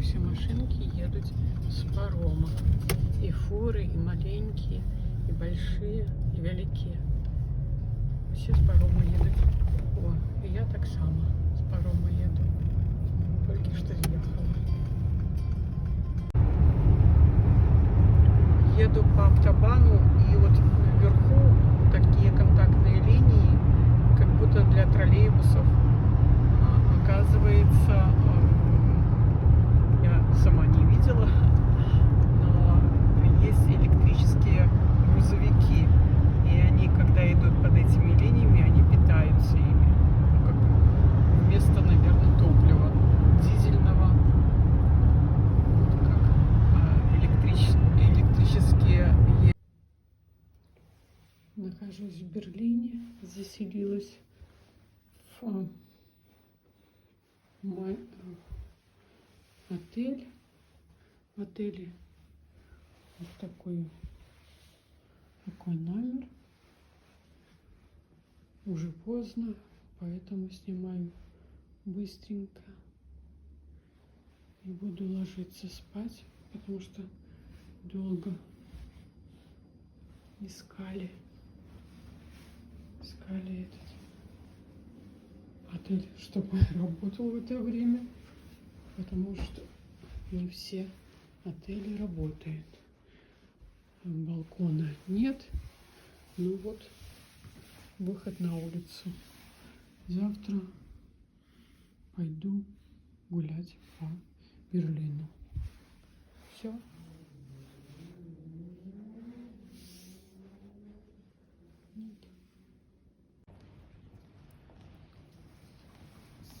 усе машинки едут с парома. И фуры, и маленькие, и большие, и великие. Все с парома едут. О, и я так само с парома еду. Только что съехала. Еду по автобану, и вот вверху такие контактные линии, как будто для троллейбусов. Оказывается, я сама не видела, но есть электрические грузовики, и они, когда идут под этими линиями, они питаются ими, ну, как вместо, наверное, топлива дизельного, вот как электрические. Нахожусь в Берлине, заселилась в мой отель. В отеле вот такой номер. Уже поздно, поэтому снимаю быстренько и буду ложиться спать, потому что долго искали этот отель, чтобы работал в это время, потому что не все отели работают. Балкона нет, ну вот выход на улицу. Завтра пойду гулять по Берлину. Все.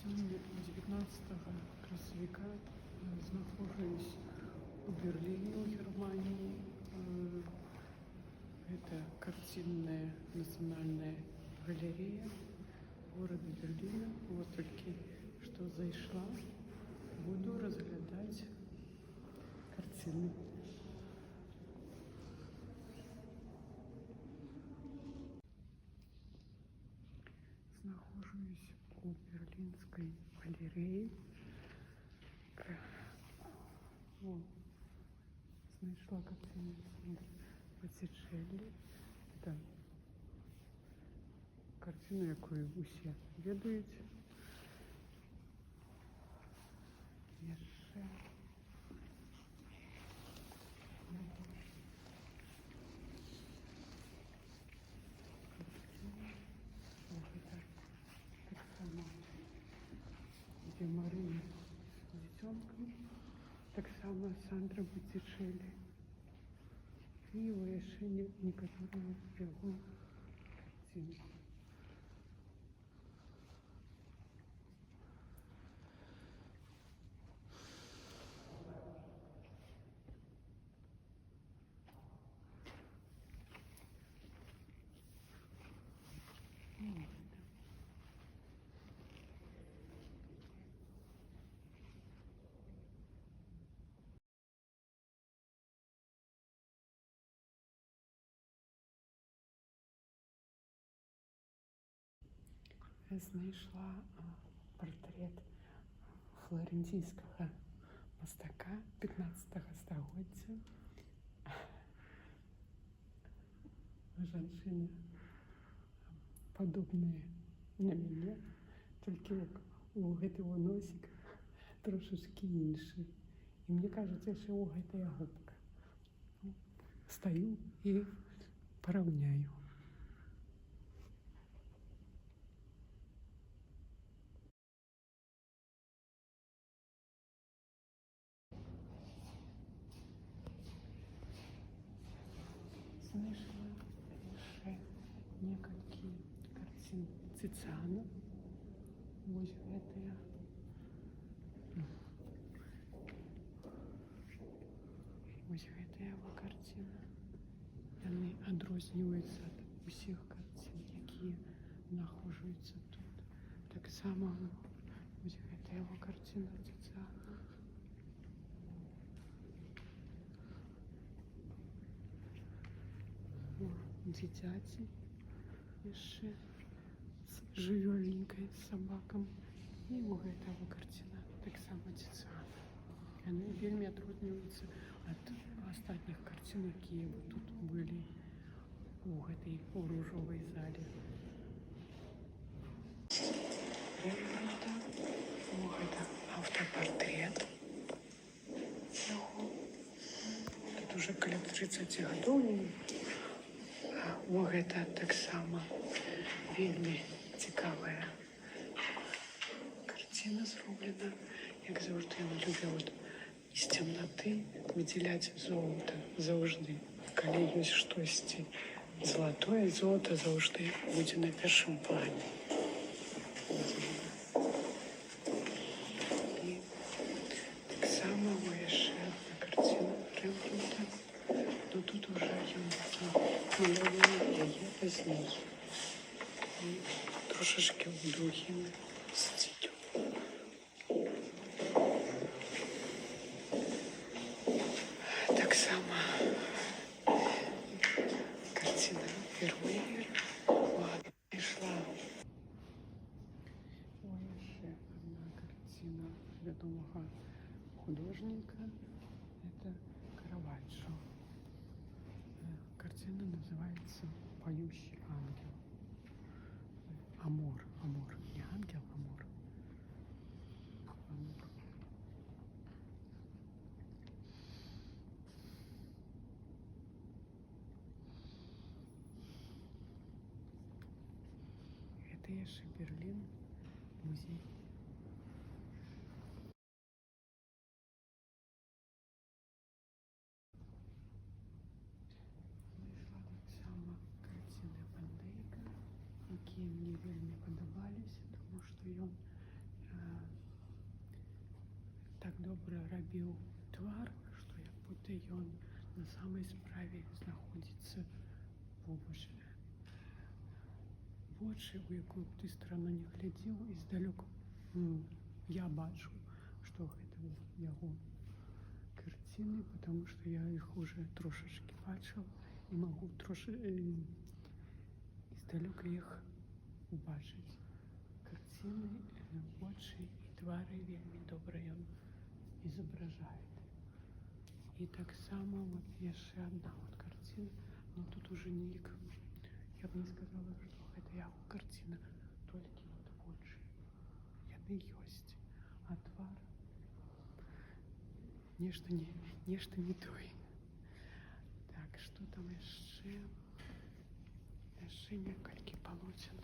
Сегодня 19 красавіка знаходжусь у Берлине, у Германии. Это картинная национальная галерея города Берлина. Вот только что зашла. Буду разглядать картины. Нахожусь у Берлинской галереи. О, знайшла картину Боттичеллі. Это картина, якую усі ведають. Ще так само, где Марина с детенком, так само Сандра Боттичеллі. И его еще некоторые его картины. Я знайшла портрет флорентийского мастака 15 століття. Женщины подобные на меня, только у этого носик трошечки інший. И мне кажется, что у этой губка. Стою и поравняю. Знайшла ще некалькі картин Тициана. Ось гэтая. Ось гэтая его картина. Яны адрозніваюцца ад усіх картин, якія знаходжуюцца тут. Так само ось гэтая его картина Тициана. Дзіцяці яшчэ з жывёленькай, з сабакам. І у гэтага картина так само Тициана. Яны вельмі адрозніваюцца ад астатніх карцін, якія тут былі у гэтай ружовай зале. Рембрандта. Гэта аўтапартрет. Тут уже каля 30 гадоў. Гэта таксама вельмі цікавая карціна зроблена. Як заўжды ён любіў з цемнаты выдзяляць золата заўжды. Калі ёсць штосьці залатое, золата заўжды будзе на першым плане. І таксама яшчэ адна карціна Рембрандта. Но тут уже ён малюваў яе пазней. І трошечки ў другім стилю. Таксама карціна Вермеер ішла. Яшчэ одна карціна вядомага художніка. Это Караваджо. Картина называется «Поющий ангел». Амор. Не ангел, амор. Это яшчэ Берлин, музей. Якія мне вельмі падабаліся, тому што ён так добра рабіў твар, што як будто ён на самай справе знаходзіцца побач. Вочы, у якую б ты страну не глядзеў, і здалёк я бачу, што гэта яго карціны, потому што я іх уже трошачки бачыў і магу здалёк іх убачыць. Карціны, вочы і твары вельмі добра ён изображает. И так само вот яшчэ одна вот картина, но тут уже ник. Я б не сказала, что это яго картина, толькі вот вочы. Яны ёсць, а твар нешта не той. Так, что там яшчэ? Яшчэ некалькі палоцін.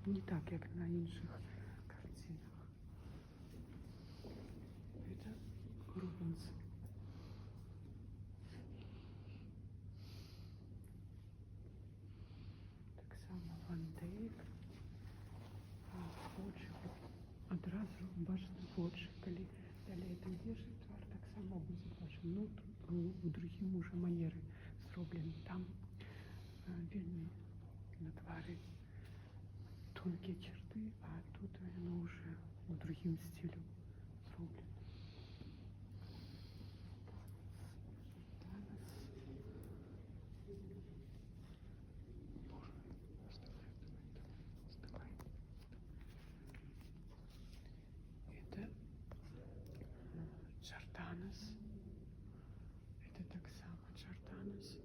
Не так, как на інших картинах. Это Рубенс. Так само Ван Дейк. Очі. Одразу бачите очі. Коли далі це йдеш, твар так само буде бачити. Ну, у другим уже манери зроблені. Там вельми на тварі тонкие черты, а тут оно уже в другим стилем зроблено. Это Чартанес. Это так само Чартанес.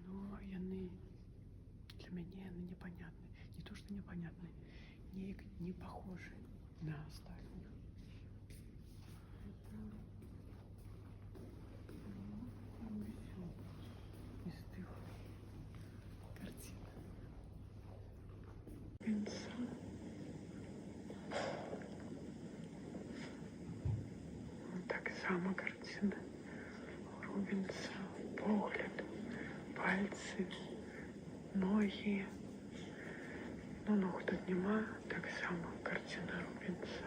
Но яны для меня непонятны. Не то, что непонятны, не похожи на остальных. Это из tych картин. Вот так само картина Рубенса. Погляд, пальцы, ноги. Ну, ног тут нема, так само картина Рубенса.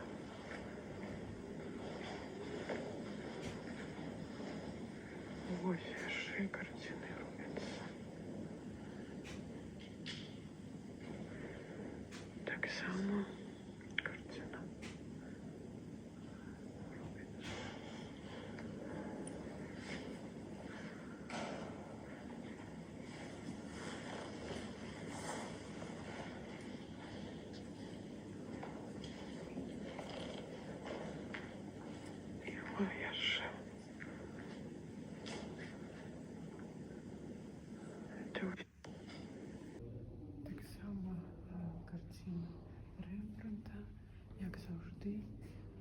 залаты,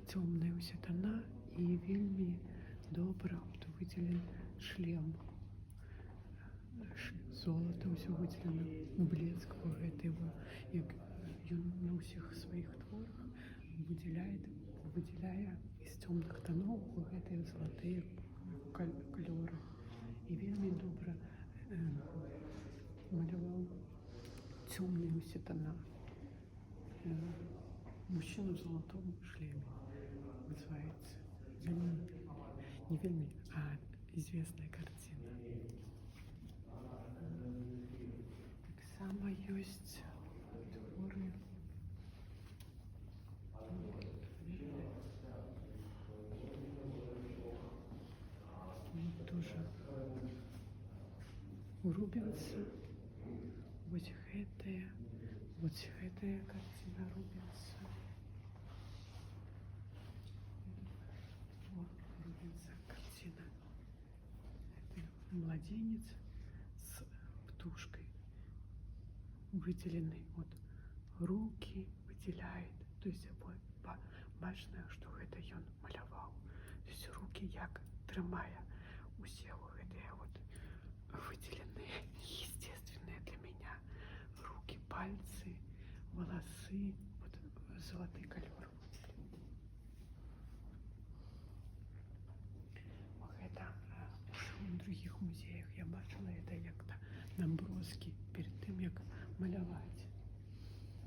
цёмныя ўсе тона і вельмі добра выделен шлем. Золото ўсё выделена, блеск гэты, як ён на ўсіх сваіх творах выделяе з цёмных тоноў гэтыя залатыя кольоры. І вельмі добра маляваў цёмныя ўсе тона. Мужчина в золотом шлеме называется. Не вельмі, а известная картина. Так само есть творы тоже у Рубенса. Вот гэтая картина Рубенса. Вот Рубенса картина. Это младенец с птушкой. Выделены вот руки, выделяет. То есть бачна, што гэта ён маляваў. То есть руки як трымае усе гэтыя вот выделенные, естественные для меня руки, пальцы, волосы, вот золотый колер. Это уже у других музеях я бачила, это як-то наброски перед тым, як маляваць.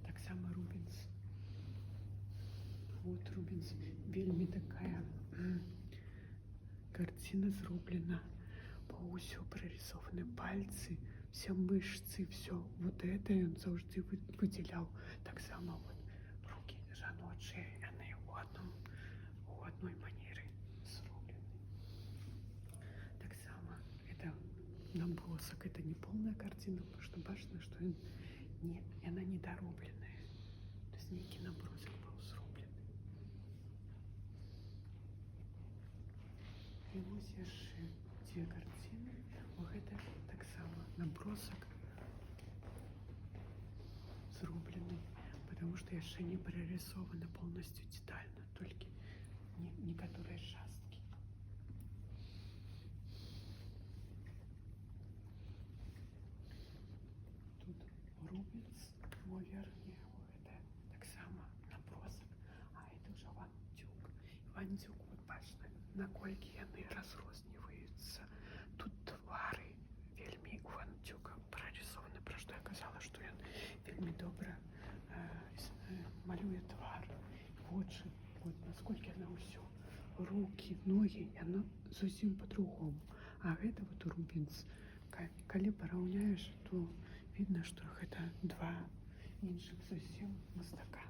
Так само Рубенс. Вот Рубенс, вельмі такая картина зроблена, все прорисованы пальцы, все мышцы, все. Вот это он завжди выделял. Так само вот руки жаночие, они у одной манеры зроблены. Так само это набросок, это не полная картина, потому что бачно, что она недоробленная. То есть некий набросок был зроблений. І ось яшчэ дзве карціны. Гэта таксама набросак зроблены, потому что яшчэ не прорисовано полностью детально, только некоторые частки. Тут Рубенс, верхний, это так само набросок, а это уже Ван-Дюк. Ван-Дюк, вот бачно, наколькі яны разрозніваюцца. Тут твары вельмі у Ван-Дюка прорисованы, про што я казала, што ён вельмі добра малюе твар, вочы, вот насколько яна ўсё, руки, ноги, яно зусім по-другому. А гэта вот Рубенс, калі параўняеш, то видно, што гэта два іншых зусім мастака.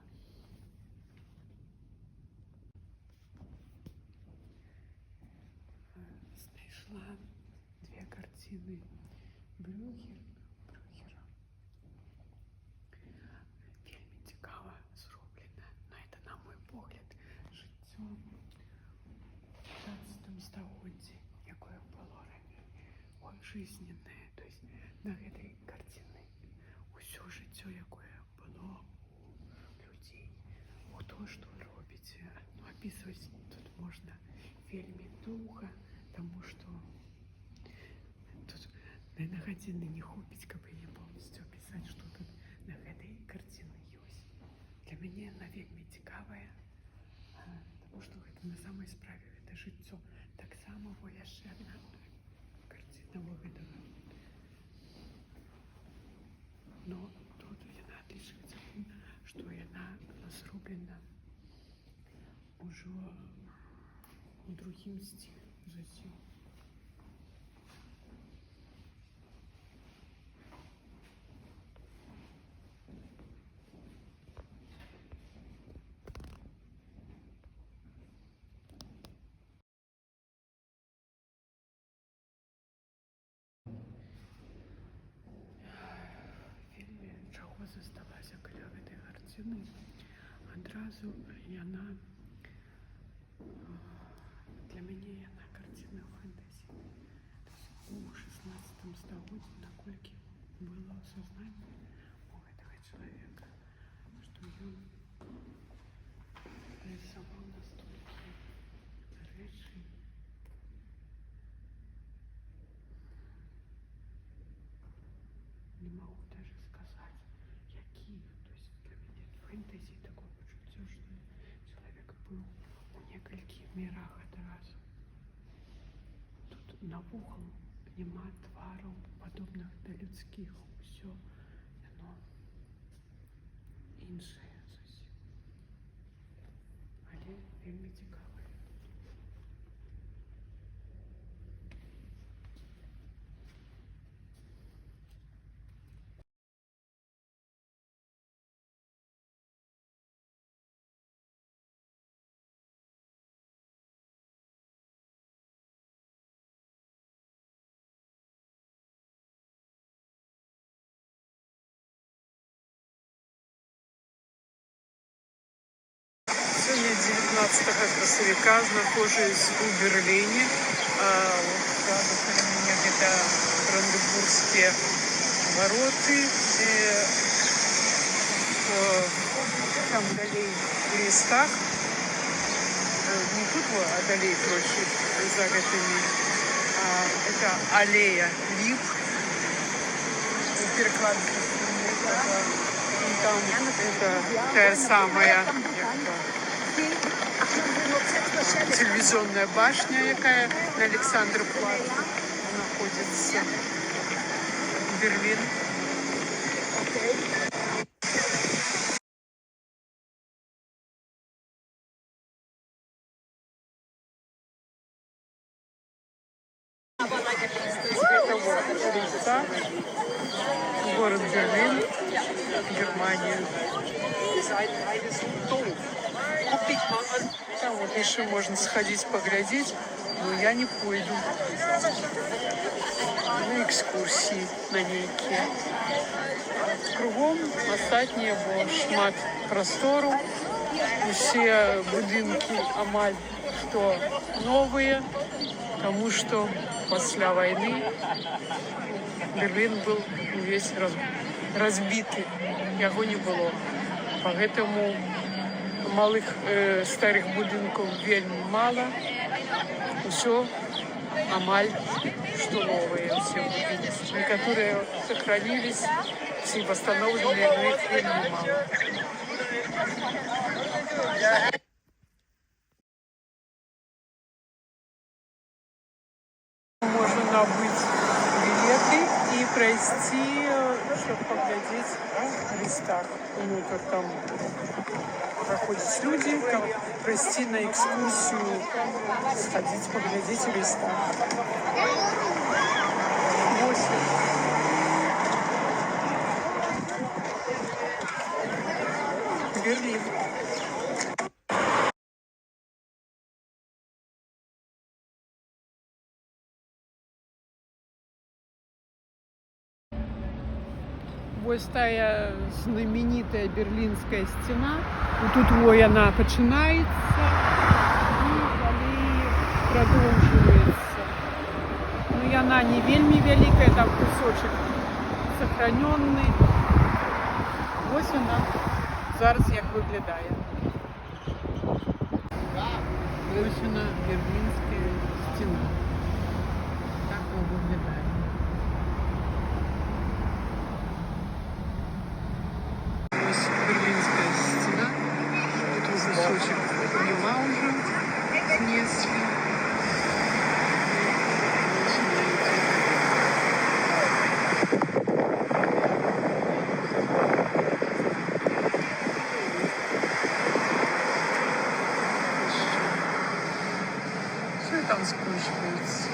Знайшла две картины Брюгера. Вельмі цікава зроблена, но это, на мой погляд, жыццё в 15 стагоддзі, якое было раней, жизненное. То есть на гэтай карціны ўсё жыццё, якое было у людзей, хто што робіць. Ну, описывать тут можно вельмі доўга, потому что тут на гадзіны не хопіць, каб яе полностью описать, что тут на гэтай карціны ёсць. Для мяне она вельмі цікавая, потому что гэта на самой справе гэта жыццё. Таксама яшчэ адна карціна гэтага. Но тут яна адлічваецца тым, што яна зроблена ўжо у другім стилі зусім. Вельмі чаго засталася каля гэтай карціны. Адразу яна, для мяне яна карціна фэнтэзі. У 16 стагоддзі наколькі было сознанне у гэтага чалавека, што ён без размерах одразу. Тут навокал нема твараў, падобных да людскіх. Усё яно іншае зусім. Але вельмі цікавае. Сегодня 19 красавіка, знаходжусь у Берлине. Сразу у меня где-то Бранденбургские вороты. Там далее Рейхстаг. Не тут, а далее, короче, за этими. Это аллея Лип. Перекладка. И там это та самая телевизионная башня, якая на Александр-Плац находится. Берлин. Это вот Рейхстаг, город Берлин, Германия. Там вот еще можно сходить поглядеть, но я не пойду на экскурсии на нейкие. Кругом астатнее было шмат простору. Все будинки амаль что новые, потому что после войны Берлин был весь разбитый, его не было. Поэтому малых старых будинков вельми мало. Все амаль что новые все будинки. Некоторые сохранились, все восстановленные, но их вельми мало. Можно набыть билеты и пройти, чтобы поглядеть Рейхстаг. Ну, как там проходят люди, как пройти на экскурсию, сходить, поглядеть Рейхстаг. 8. Берлин. Вот тая знаменитая Берлинская стена. Вот тут она начинается и далее продолживается. Но она не вельми великая, там кусочек сохраненный. Вот она зараз як виглядає. Ось вона Берлинская стена. Так вона виглядає. Берлинская стена. Тут кусочек нема уже снесли. Все там скручивается.